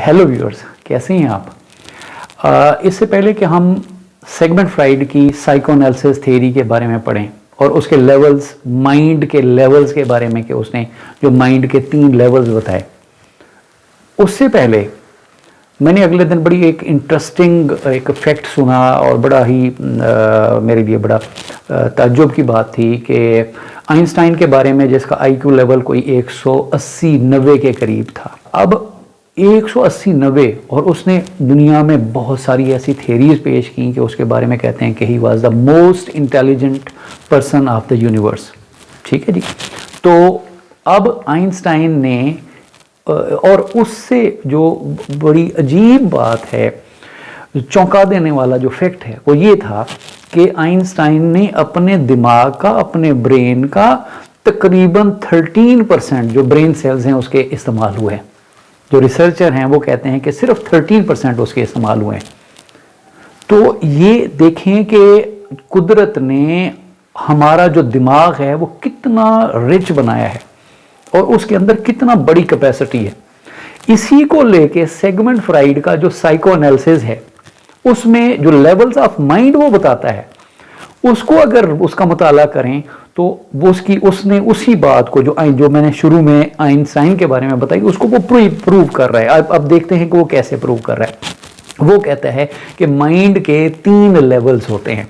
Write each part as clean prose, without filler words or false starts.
Hello viewers, कैसे हैं आप। इससे पहले कि हम सिगमंड फ्राइड की साइकोएनालिसिस थ्योरी के बारे में पढ़ें और उसके लेवल्स, माइंड के लेवल्स के बारे में कि उसने जो माइंड के 3 लेवल्स बताए, उससे पहले मैंने अगले दिन बड़ी एक इंटरेस्टिंग एक फैक्ट सुना और बड़ा ही मेरे लिए बड़ा ताज्जुब की बात थी कि आइंस्टाइन के बारे में, जिसका आईक्यू लेवल कोई 180-90 के करीब था। अब 180-90 और उसने दुनिया में बहुत सारी ऐसी थेरीज पेश की कि उसके बारे में कहते हैं कि he was the most intelligent person of the universe. ठीक है जी। तो अब आइंस्टाइन ने, और उससे जो बड़ी अजीब बात है, चौंका देने वाला जो फैक्ट है वो ये था कि आइंस्टाइन ने अपने दिमाग का, अपने ब्रेन का तकरीबन 13% जो ब्रेन सेल्स हैं उसके इस्तेमाल हुए हैं। जो रिसर्चर हैं वो कहते हैं कि सिर्फ 13% उसके इस्तेमाल हुए हैं। तो ये देखें कि कुदरत ने हमारा जो दिमाग है वो कितना रिच बनाया है और उसके अंदर कितना बड़ी कैपेसिटी है। इसी को लेके सिगमंड फ्राइड का जो साइकोएनालिसिस है उसमें जो लेवल्स ऑफ माइंड वो बताता है, उसको अगर उसका मुताला करें तो वो उसने उसी बात को जो मैंने शुरू में आइंस्टाइन के बारे में बताई, उसको वो प्रूव कर रहा है। अब देखते हैं कि वो कैसे प्रूव कर रहा है। वो कहता है कि माइंड के 3 लेवल्स होते हैं।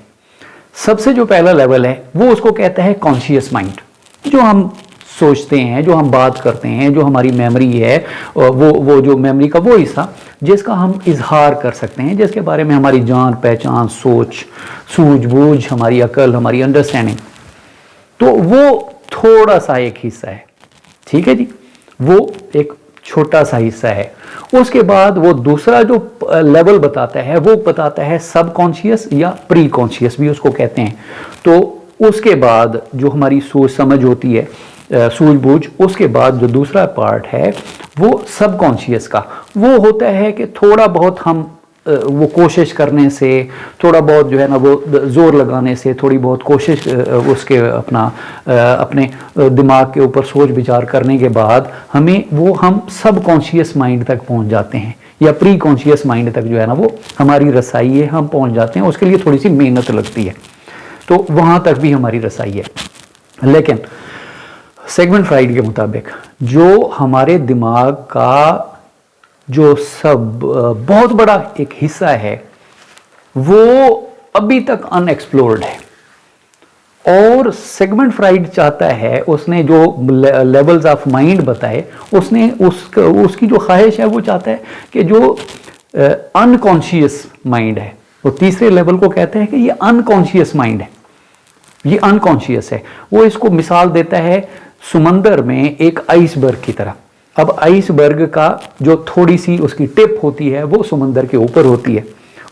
सबसे जो पहला लेवल है वो उसको कहता है कॉन्शियस माइंड, जो हम सोचते हैं, जो हम बात करते हैं, जो हमारी मेमोरी है, वो जो मेमोरी का वो हिस्सा जिसका हम इजहार कर सकते हैं, जिसके बारे में हमारी जान पहचान, सोच, सूझबूझ, हमारी अकल, हमारी अंडरस्टैंडिंग, तो वो थोड़ा सा एक हिस्सा है। ठीक है जी, वो एक छोटा सा हिस्सा है। उसके बाद वो दूसरा जो लेवल बताता है वो बताता है सबकॉन्शियस या प्री कॉन्शियस भी उसको कहते हैं। तो उसके बाद जो हमारी सोच समझ होती है, सूझबूझ, उसके बाद जो दूसरा पार्ट है वो सबकॉन्शियस का, वो होता है कि थोड़ा बहुत हम वो कोशिश करने से, थोड़ा बहुत जो है ना वो जोर लगाने से, थोड़ी बहुत कोशिश उसके अपने दिमाग के ऊपर सोच विचार करने के बाद हम सबकॉन्शियस माइंड तक पहुंच जाते हैं, या प्री कॉन्शियस माइंड तक जो है ना वो हमारी रसाई है, हम पहुंच जाते हैं। उसके लिए थोड़ी सी मेहनत लगती है, तो वहां तक भी हमारी रसाई है। लेकिन सिगमंड फ्राइड के मुताबिक जो हमारे दिमाग का जो बहुत बड़ा एक हिस्सा है वो अभी तक अनएक्सप्लोर्ड है। और सिगमंड फ्राइड चाहता है, उसने जो लेवल्स ऑफ माइंड बताए, उसने उसकी जो ख्वाहिश है वो चाहता है कि जो अनकॉन्शियस माइंड है, वो तीसरे लेवल को कहते हैं कि ये अनकॉन्शियस माइंड है, ये अनकॉन्शियस है। वो इसको मिसाल देता है समंदर में एक आइसबर्ग की तरह। अब आइसबर्ग का जो थोड़ी सी उसकी टिप होती है वो समंदर के ऊपर होती है,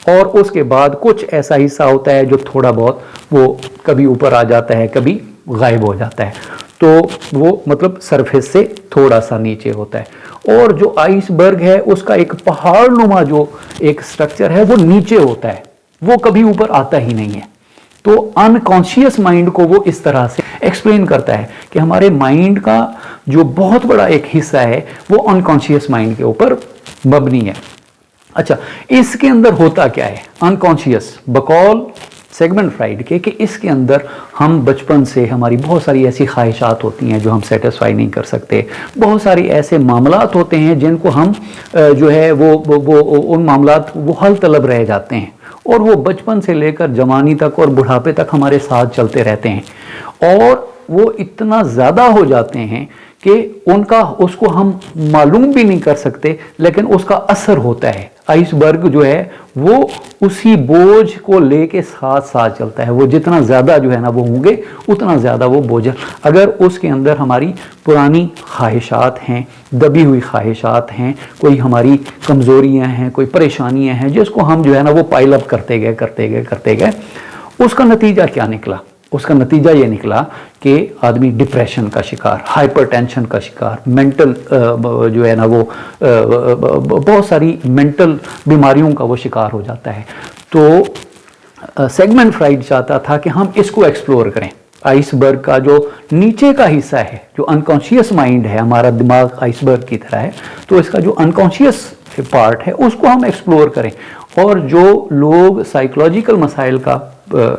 और उसके बाद कुछ ऐसा हिस्सा होता है जो थोड़ा बहुत वो कभी ऊपर आ जाता है, कभी गायब हो जाता है। तो वो मतलब सरफेस से थोड़ा सा नीचे होता है। और जो आइसबर्ग है उसका एक पहाड़ नुमा जो एक स्ट्रक्चर है वो नीचे होता है, वो कभी ऊपर आता ही नहीं है। तो अनकॉन्शियस माइंड को वो इस तरह से एक्सप्लेन करता है कि हमारे माइंड का जो बहुत बड़ा एक हिस्सा है वो अनकॉन्शियस माइंड के ऊपर मबनी है। अच्छा, इसके अंदर होता क्या है अनकॉन्शियस, बकौल सिगमंड फ्राइड के, कि इसके अंदर हम बचपन से हमारी बहुत सारी ऐसी ख्वाहिशात होती हैं जो हम सेटिस्फाई नहीं कर सकते। बहुत सारी ऐसे मामलात होते हैं जिनको हम जो है वो उन मामलात वो हल तलब रह जाते हैं, और वो बचपन से लेकर जवानी तक और बुढ़ापे तक हमारे साथ चलते रहते हैं, और वो इतना ज़्यादा हो जाते हैं कि उसको हम मालूम भी नहीं कर सकते, लेकिन उसका असर होता है। आइसबर्ग जो है वो उसी बोझ को लेके साथ साथ चलता है। वो जितना ज़्यादा जो है ना वो होंगे उतना ज़्यादा वो बोझ, अगर उसके अंदर हमारी पुरानी ख्वाहिशात हैं, दबी हुई ख्वाहिशात हैं, कोई हमारी कमज़ोरियां हैं, कोई परेशानियां हैं, जिसको हम जो है ना वो पाइल अप करते गए, उसका नतीजा क्या निकला? उसका नतीजा ये निकला कि आदमी डिप्रेशन का शिकार, हाइपरटेंशन का शिकार, मेंटल जो है ना वो बहुत सारी मेंटल बीमारियों का वो शिकार हो जाता है। तो सिगमंड फ्राइड चाहता था कि हम इसको एक्सप्लोर करें। आइसबर्ग का जो नीचे का हिस्सा है, जो अनकॉन्शियस माइंड है, हमारा दिमाग आइसबर्ग की तरह है, तो इसका जो अनकॉन्शियस पार्ट है उसको हम एक्सप्लोर करें, और जो लोग साइकोलॉजिकल मसाइल का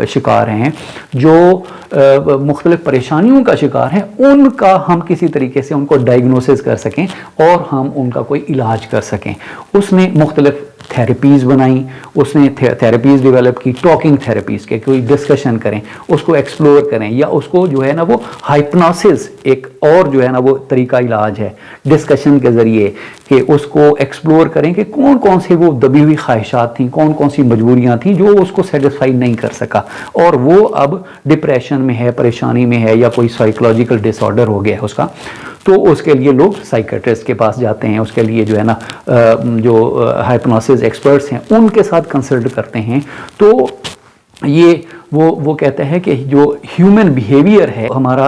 शिकार हैं, जो मुख्तलिफ परेशानियों का शिकार हैं, उनका हम किसी तरीके से उनको डायग्नोसिस कर सकें और हम उनका कोई इलाज कर सकें। उसने मुख्तलिफ थेरेपीज़ बनाई, उसने थेरेपीज़ डेवलप की, टॉकिंग थेरेपीज़ के, कोई डिस्कशन करें, उसको एक्सप्लोर करें, या उसको जो है ना वो हाइप्नोसिस एक और जो है ना वो तरीका इलाज है डिस्कशन के ज़रिए, कि उसको एक्सप्लोर करें कि कौन कौन सी वो दबी हुई ख्वाहिशात थी, कौन कौन सी मजबूरियां थी जो उसको सेटिस्फाई नहीं कर सका, और वो अब डिप्रेशन में है, परेशानी में है, या कोई साइकोलॉजिकल डिसऑर्डर हो गया है उसका, तो उसके लिए लोग साइकेट्रिस्ट के पास जाते हैं। उसके लिए जो है ना जो हाइप्नोसिस एक्सपर्ट्स हैं उनके साथ कंसल्ट करते हैं। तो ये वो कहते हैं कि जो ह्यूमन बिहेवियर है, हमारा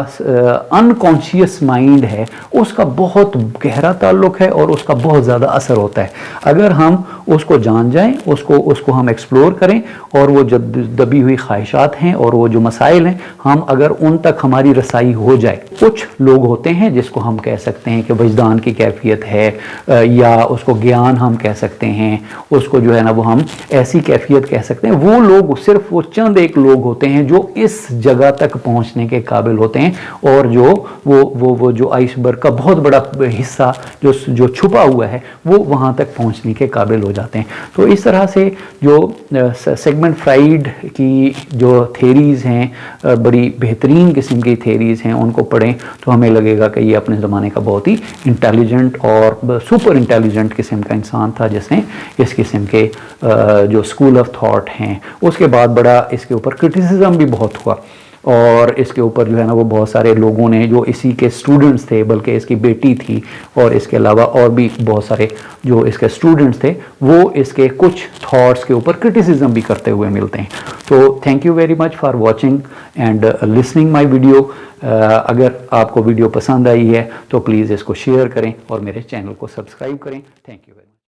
अनकॉन्शियस माइंड है, उसका बहुत गहरा ताल्लुक है और उसका बहुत ज़्यादा असर होता है। अगर हम उसको जान जाएं, उसको हम एक्सप्लोर करें, और वो जब दबी हुई ख्वाहिशात हैं और वो जो मसाइल हैं, हम अगर उन तक हमारी रसाई हो जाए। कुछ लोग होते हैं जिसको हम कह सकते हैं कि वजदान की कैफियत है, या उसको ज्ञान हम कह सकते हैं, उसको जो है ना वो हम ऐसी कैफियत कह सकते हैं। वो लोग सिर्फ वो चंद एक लोग होते हैं जो इस जगह तक पहुंचने के काबिल होते हैं, और जो वो जो आइसबर्ग का बहुत बड़ा हिस्सा जो छुपा हुआ है वो वहां तक पहुंचने के काबिल हो जाते हैं। तो इस तरह से जो सिगमंड फ्राइड की जो थेरीज़ हैं, बड़ी बेहतरीन किस्म की थेरीज़ हैं, उनको पढ़ें तो हमें लगेगा कि ये अपने ज़माने का बहुत ही इंटेलिजेंट और सुपर इंटेलिजेंट किस्म का इंसान था, जिसने इस किस्म के जो स्कूल ऑफ थॉट हैं उसके बाद बड़ा इसके ऊपर क्रिटिसिज्म भी बहुत हुआ, और इसके ऊपर जो है ना वो बहुत सारे लोगों ने जो इसी के स्टूडेंट्स थे, बल्कि इसकी बेटी थी और इसके अलावा और भी बहुत सारे जो इसके स्टूडेंट्स थे, वो इसके कुछ थॉट्स के ऊपर क्रिटिसिज्म भी करते हुए मिलते हैं। तो thank you very much for watching and listening my video. अगर आपको वीडियो पसंद आई है तो प्लीज़ इसको शेयर करें और मेरे चैनल को सब्सक्राइब करें। Thank you very much.